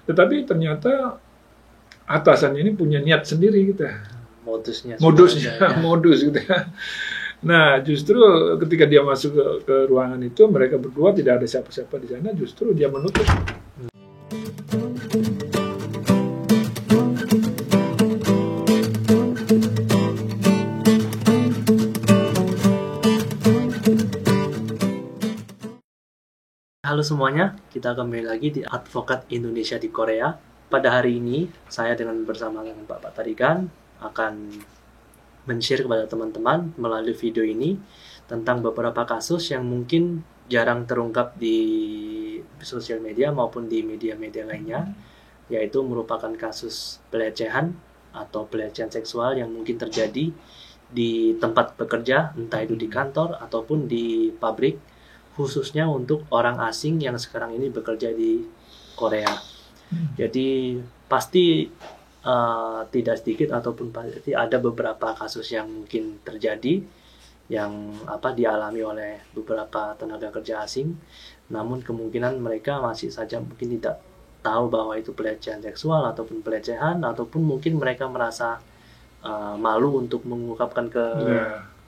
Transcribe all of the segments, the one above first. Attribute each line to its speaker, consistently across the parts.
Speaker 1: Tetapi ternyata atasan ini punya niat sendiri gitu.
Speaker 2: Modusnya.
Speaker 1: Modus gitu ya. Nah, justru ketika dia masuk ke ruangan itu, mereka berdua tidak ada siapa-siapa di sana, justru dia menutup.
Speaker 2: Halo semuanya, kita kembali lagi di Advokat Indonesia di Korea. Pada hari ini, saya bersama dengan Pak Tarigan akan men-share kepada teman-teman melalui video ini tentang beberapa kasus yang mungkin jarang terungkap di sosial media maupun di media-media lainnya, yaitu merupakan kasus pelecehan atau pelecehan seksual yang mungkin terjadi di tempat bekerja, entah itu di kantor ataupun di pabrik, khususnya untuk orang asing yang sekarang ini bekerja di Korea. Jadi pasti tidak sedikit ataupun pasti ada beberapa kasus yang mungkin terjadi yang dialami oleh beberapa tenaga kerja asing, namun kemungkinan mereka masih saja mungkin tidak tahu bahwa itu pelecehan seksual ataupun pelecehan, ataupun mungkin mereka merasa malu untuk mengungkapkan ke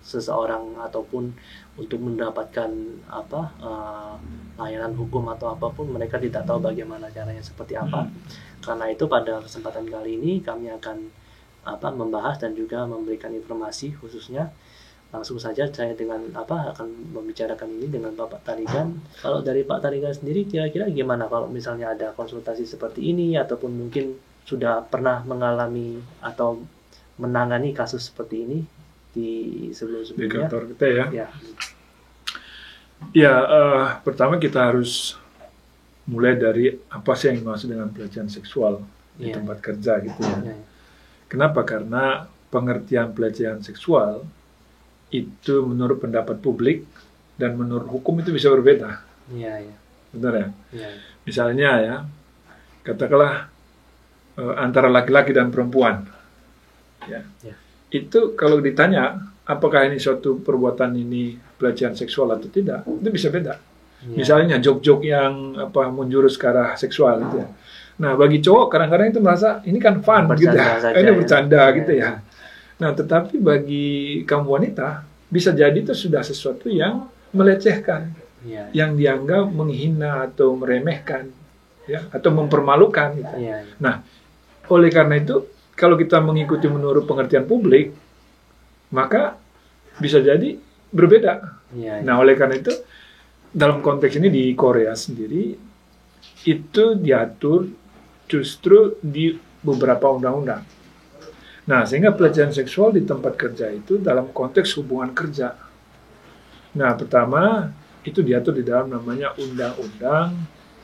Speaker 2: seseorang ataupun untuk mendapatkan layanan hukum atau apapun, mereka tidak tahu bagaimana caranya seperti apa. Karena itu pada kesempatan kali ini kami akan membahas dan juga memberikan informasi khususnya. Langsung saja saya akan membicarakan ini dengan Bapak Tarigan. Kalau dari Pak Tarigan sendiri, kira-kira gimana kalau misalnya ada konsultasi seperti ini, ataupun mungkin sudah pernah mengalami atau menangani kasus seperti ini di sebelum-sebelumnya?
Speaker 1: Di kantor kita ya. Pertama kita harus mulai dari apa sih yang dimaksud dengan pelecehan seksual di tempat kerja gitu ya. Kenapa? Karena pengertian pelecehan seksual itu menurut pendapat publik dan menurut hukum itu bisa berbeda. Benar ya? Misalnya ya, katakanlah antara laki-laki dan perempuan. Itu kalau ditanya apakah ini suatu perbuatan ini pelecehan seksual atau tidak, itu bisa beda. Misalnya jok-jok yang menjurus ke arah seksual gitu ya. Nah, bagi cowok kadang-kadang itu merasa ini kan fun gitu ya. Ini bercanda gitu ya. Nah, tetapi bagi kaum wanita bisa jadi itu sudah sesuatu yang melecehkan, yang dianggap menghina atau meremehkan, ya, atau mempermalukan gitu. Nah, oleh karena itu kalau kita mengikuti menurut pengertian publik, maka bisa jadi berbeda. Nah, oleh karena itu dalam konteks ini di Korea sendiri itu diatur justru di beberapa undang-undang. Nah, sehingga pelecehan seksual di tempat kerja itu dalam konteks hubungan kerja. Nah, pertama itu diatur di dalam namanya Undang-Undang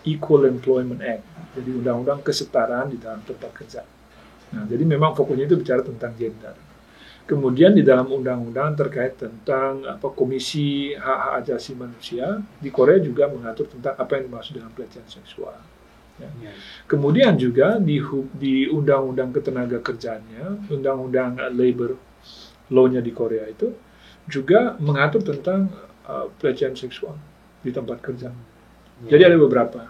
Speaker 1: Equal Employment Act. Jadi undang-undang kesetaraan di dalam tempat kerja. Nah, jadi memang fokusnya itu bicara tentang gender. Kemudian di dalam undang-undang terkait tentang Komisi Hak Asasi Manusia di Korea juga mengatur tentang apa yang dimaksud dengan pelecehan seksual. Kemudian juga di undang-undang ketenaga kerjaannya, undang-undang labor law-nya di Korea itu juga mengatur tentang pelecehan seksual di tempat kerja. Jadi ada beberapa.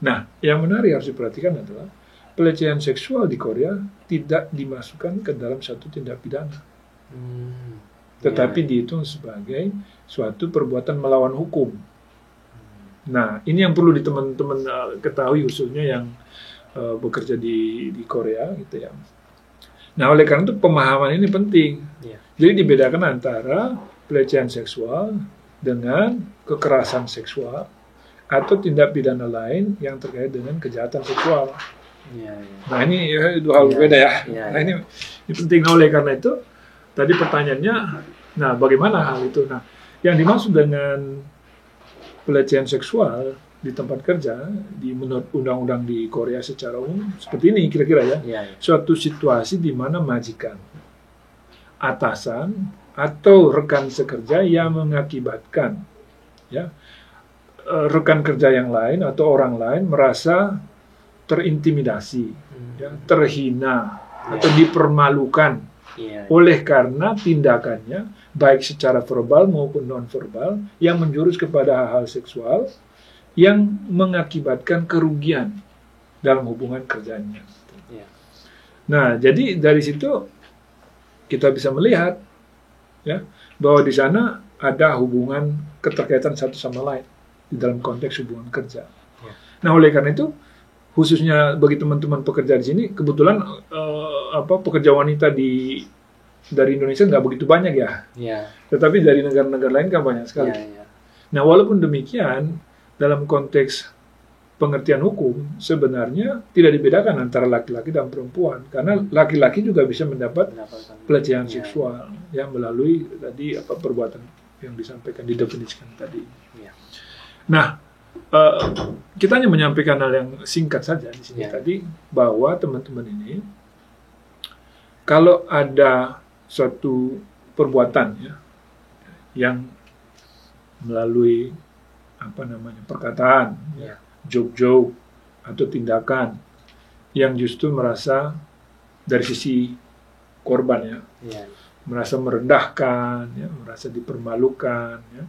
Speaker 1: Nah, yang menarik harus diperhatikan adalah pelecehan seksual di Korea tidak dimasukkan ke dalam satu tindak pidana, tetapi dihitung sebagai suatu perbuatan melawan hukum. Nah, ini yang perlu teman-teman ketahui khususnya yang bekerja di Korea gitu ya. Nah, oleh karena itu pemahaman ini penting. Jadi dibedakan antara pelecehan seksual dengan kekerasan seksual atau tindak pidana lain yang terkait dengan kejahatan seksual. Nah, ini dua hal berbeda ya. Nah, ini penting. Oleh karena itu tadi pertanyaannya, nah bagaimana hal itu? Nah, yang dimaksud dengan pelecehan seksual di tempat kerja di menurut undang-undang di Korea secara umum seperti ini kira-kira ya. Suatu situasi di mana majikan, atasan atau rekan sekerja yang mengakibatkan rekan kerja yang lain atau orang lain merasa terintimidasi, terhina atau dipermalukan oleh karena tindakannya baik secara verbal maupun non-verbal yang menjurus kepada hal-hal seksual yang mengakibatkan kerugian dalam hubungan kerjanya.
Speaker 2: Ya.
Speaker 1: Nah, jadi dari situ kita bisa melihat ya bahwa di sana ada hubungan keterkaitan satu sama lain di dalam konteks hubungan kerja.
Speaker 2: Ya.
Speaker 1: Nah, oleh karena itu khususnya bagi teman-teman pekerja di sini, kebetulan pekerja wanita dari Indonesia nggak begitu banyak ya.
Speaker 2: Ya.
Speaker 1: Tetapi dari negara-negara lain kan banyak sekali.
Speaker 2: Ya.
Speaker 1: Nah, walaupun demikian, dalam konteks pengertian hukum, sebenarnya tidak dibedakan antara laki-laki dan perempuan. Karena laki-laki juga bisa mendapat pelecehan seksual ya melalui tadi perbuatan yang disampaikan, didefinisikan tadi.
Speaker 2: Ya.
Speaker 1: Nah, kita hanya menyampaikan hal yang singkat saja di sini tadi, bahwa teman-teman ini, kalau ada suatu perbuatan ya, yang melalui perkataan, joke-joke atau tindakan yang justru merasa dari sisi korban ya, merasa merendahkan, ya, merasa dipermalukan ya,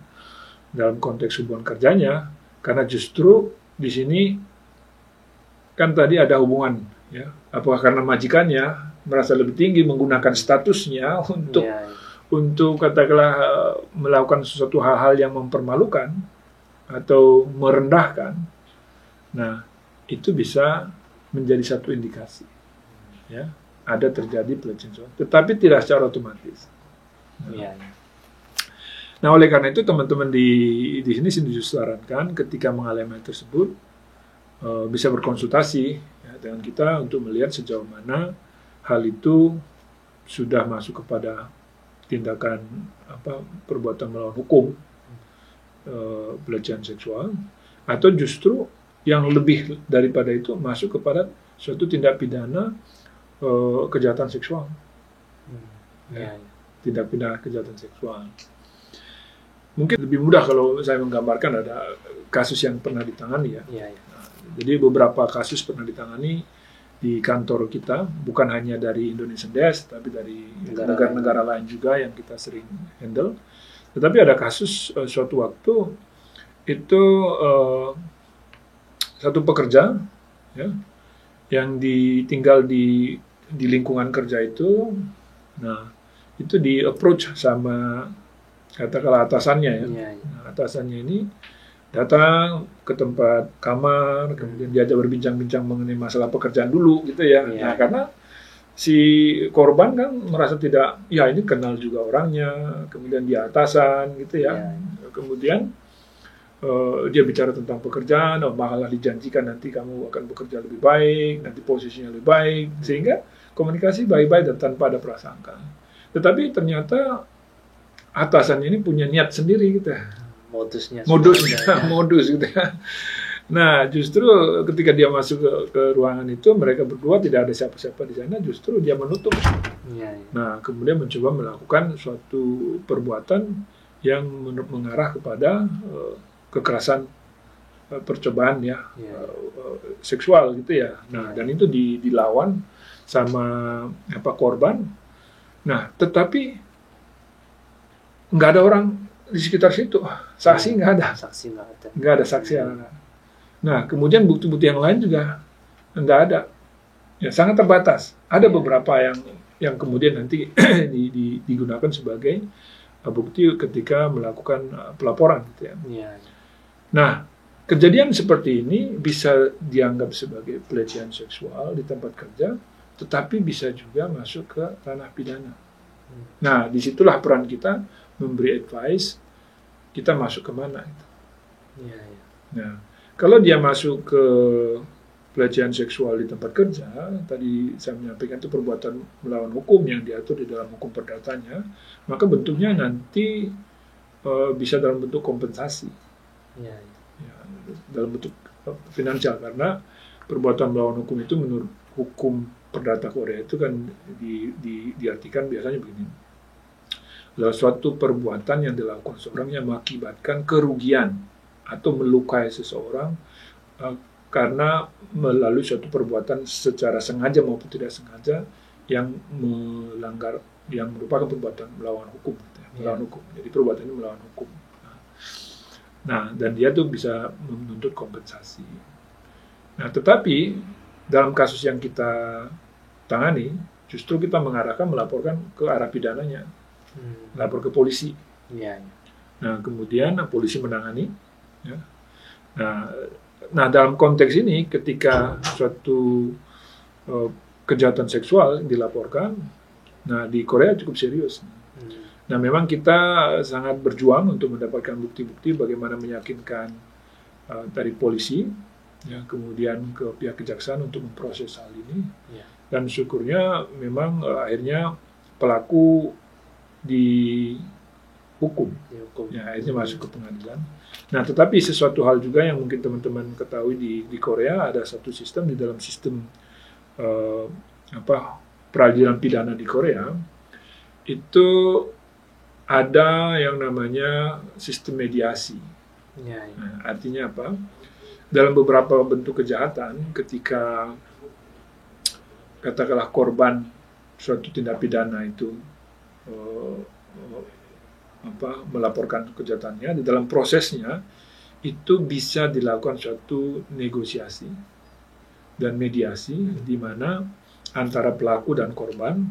Speaker 1: dalam konteks hubungan kerjanya, karena justru di sini kan tadi ada hubungan ya, apakah karena majikannya merasa lebih tinggi menggunakan statusnya untuk katakanlah melakukan sesuatu hal-hal yang mempermalukan atau merendahkan. Nah, itu bisa menjadi satu indikasi ya, ada terjadi pelecehan seksual, tetapi tidak secara otomatis. Nah, oleh karena itu teman-teman di sini disarankan ketika mengalami hal tersebut bisa berkonsultasi ya, dengan kita untuk melihat sejauh mana hal itu sudah masuk kepada tindakan perbuatan melawan hukum, pelecehan seksual, atau justru yang lebih daripada itu masuk kepada suatu tindak pidana kejahatan seksual. Tindak pidana kejahatan seksual. Mungkin lebih mudah kalau saya menggambarkan ada kasus yang pernah ditangani ya. Nah, jadi beberapa kasus pernah ditangani di kantor kita, bukan hanya dari Indonesian Desk, tapi dari negara-negara lain juga yang kita sering handle. Tetapi ada kasus suatu waktu itu satu pekerja ya, yang tinggal di lingkungan kerja itu, nah itu di approach sama katakanlah atasannya ya. Nah, atasannya ini datang ke tempat kamar, kemudian diajak berbincang-bincang mengenai masalah pekerjaan dulu gitu ya. Nah, karena si korban kan merasa tidak, ya ini kenal juga orangnya, kemudian dia atasan gitu ya. Kemudian dia bicara tentang pekerjaan, malah dijanjikan nanti kamu akan bekerja lebih baik, nanti posisinya lebih baik, sehingga komunikasi baik-baik dan tanpa ada prasangka. Tetapi ternyata atasannya ini punya niat sendiri gitu ya. Modus gitu ya. Nah, justru ketika dia masuk ke ruangan itu, mereka berdua tidak ada siapa-siapa di sana, justru dia menutup. Nah, kemudian mencoba melakukan suatu perbuatan yang mengarah kepada kekerasan, percobaan ya, seksual gitu ya. Nah, dan itu dilawan sama korban. Nah, tetapi nggak ada orang di sekitar situ, saksi nggak ada, nggak ada saksi. Nah, kemudian bukti-bukti yang lain juga nggak ada, ya sangat terbatas. Ada beberapa yang kemudian nanti digunakan sebagai bukti ketika melakukan pelaporan, gitu ya. Nah, kejadian seperti ini bisa dianggap sebagai pelecehan seksual di tempat kerja, tetapi bisa juga masuk ke ranah pidana. Nah, disitulah peran kita memberi advice, kita masuk kemana gitu. Nah, kalau dia masuk ke pelecehan seksual di tempat kerja, tadi saya menyampaikan itu perbuatan melawan hukum yang diatur di dalam hukum perdatanya, maka bentuknya nanti bisa dalam bentuk kompensasi, dalam bentuk finansial, karena perbuatan melawan hukum itu menurut hukum perdata Korea itu kan diartikan biasanya begini. Adalah suatu perbuatan yang dilakukan seorang yang mengakibatkan kerugian atau melukai seseorang karena melalui suatu perbuatan secara sengaja maupun tidak sengaja yang melanggar, yang merupakan perbuatan melawan hukum, melawan hukum. Jadi perbuatan ini melawan hukum. Nah, dan dia tuh bisa menuntut kompensasi. Nah, tetapi dalam kasus yang kita tangani, justru kita melaporkan ke arah pidananya, lapor ke polisi.
Speaker 2: Iya.
Speaker 1: Nah, kemudian polisi menangani. Ya. Nah, dalam konteks ini, ketika suatu kejahatan seksual dilaporkan, nah di Korea cukup serius. Nah, memang kita sangat berjuang untuk mendapatkan bukti-bukti bagaimana meyakinkan dari polisi, ya, kemudian ke pihak kejaksaan untuk memproses hal ini.
Speaker 2: Ya.
Speaker 1: Dan syukurnya memang akhirnya pelaku dihukum. Ya, akhirnya masuk ke pengadilan. Nah, tetapi sesuatu hal juga yang mungkin teman-teman ketahui di Korea, ada satu sistem di dalam sistem peradilan pidana di Korea, itu ada yang namanya sistem mediasi.
Speaker 2: Ya.
Speaker 1: Nah, artinya apa? Dalam beberapa bentuk kejahatan, ketika katakanlah korban suatu tindak pidana itu melaporkan kejahatannya, di dalam prosesnya itu bisa dilakukan suatu negosiasi dan mediasi di mana antara pelaku dan korban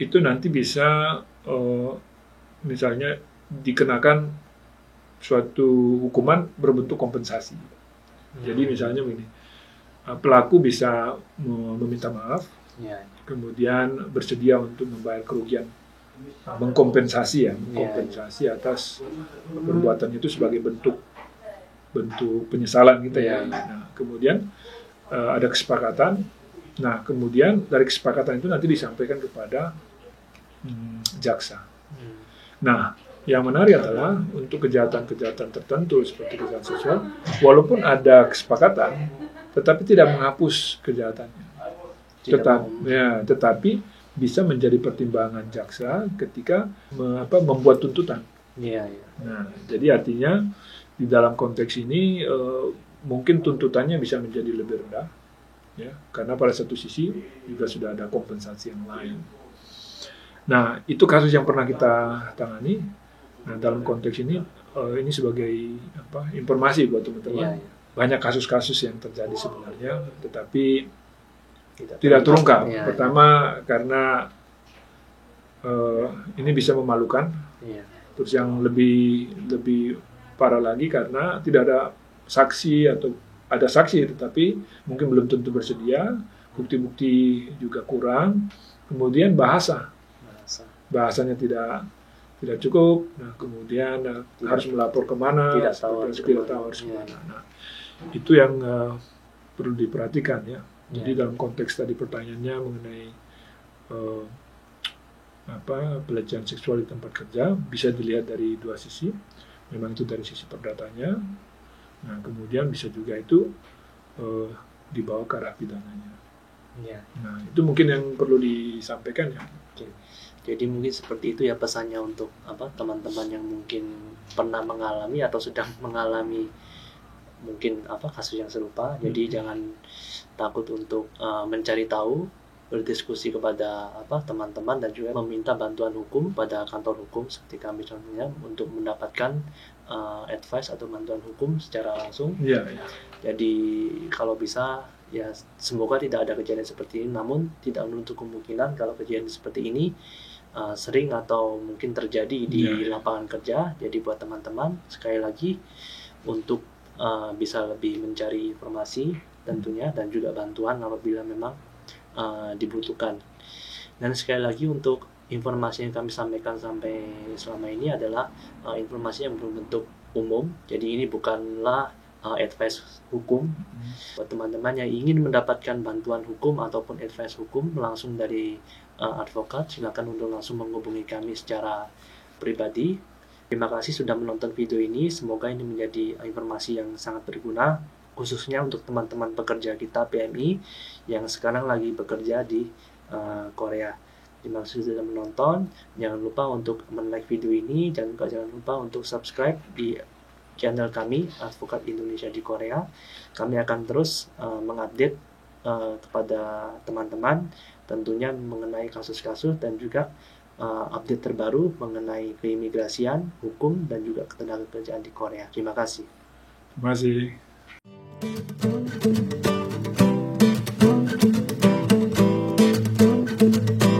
Speaker 1: itu nanti bisa misalnya dikenakan suatu hukuman berbentuk kompensasi. Jadi misalnya begini, pelaku bisa meminta maaf, kemudian bersedia untuk membayar kerugian, mengkompensasi atas perbuatan itu sebagai bentuk penyesalan kita ya. Nah, kemudian ada kesepakatan. Nah, kemudian dari kesepakatan itu nanti disampaikan kepada jaksa. Nah, yang menarik adalah untuk kejahatan-kejahatan tertentu seperti kejahatan seksual, walaupun ada kesepakatan, tetapi tidak menghapus kejahatannya. Tetapi bisa menjadi pertimbangan jaksa ketika membuat tuntutan. Nah, jadi artinya di dalam konteks ini mungkin tuntutannya bisa menjadi lebih rendah, ya, karena pada satu sisi juga sudah ada kompensasi yang lain. Nah, itu kasus yang pernah kita tangani. Nah, dalam konteks ini sebagai informasi buat teman-teman. Banyak kasus-kasus yang terjadi sebenarnya, tetapi tidak terungkap. Pertama karena ini bisa memalukan. Terus yang lebih parah lagi karena tidak ada saksi atau ada saksi tetapi mungkin belum tentu bersedia, bukti-bukti juga kurang, kemudian bahasanya tidak cukup. Nah, kemudian harus melapor kemana, tidak tahu harus kemana. Nah, itu yang perlu diperhatikan ya. Jadi dalam konteks tadi pertanyaannya mengenai pelecehan seksual di tempat kerja bisa dilihat dari dua sisi. Memang itu dari sisi perdatanya. Nah, kemudian bisa juga itu dibawa ke arah pidananya. Nah, itu mungkin yang perlu disampaikan ya.
Speaker 2: Jadi mungkin seperti itu ya pesannya untuk teman-teman yang mungkin pernah mengalami atau sedang mengalami mungkin kasus yang serupa. Jadi jangan takut untuk mencari tahu, berdiskusi kepada teman-teman dan juga meminta bantuan hukum pada kantor hukum seperti kami contohnya untuk mendapatkan advice atau bantuan hukum secara langsung. Jadi kalau bisa ya semoga tidak ada kejadian seperti ini, namun tidak menutup kemungkinan kalau kejadian seperti ini sering atau mungkin terjadi di lapangan kerja. Jadi buat teman-teman sekali lagi untuk bisa lebih mencari informasi tentunya dan juga bantuan apabila memang dibutuhkan. Dan sekali lagi untuk informasi yang kami sampaikan sampai selama ini adalah informasi yang berbentuk umum. Jadi ini bukanlah advice hukum. Buat teman-teman yang ingin mendapatkan bantuan hukum ataupun advice hukum langsung dari advokat, silakan untuk langsung menghubungi kami secara pribadi. Terima kasih sudah menonton video ini. Semoga ini menjadi informasi yang sangat berguna, khususnya untuk teman-teman pekerja kita PMI yang sekarang lagi bekerja di Korea. Terima kasih sudah menonton. Jangan lupa untuk like video ini, jangan lupa untuk subscribe di channel kami Advokat Indonesia di Korea. Kami akan terus mengupdate kepada teman-teman tentunya mengenai kasus-kasus dan juga update terbaru mengenai keimigrasian, hukum dan juga ketenagakerjaan di Korea. Terima kasih.
Speaker 1: Terima kasih.
Speaker 2: Dadah.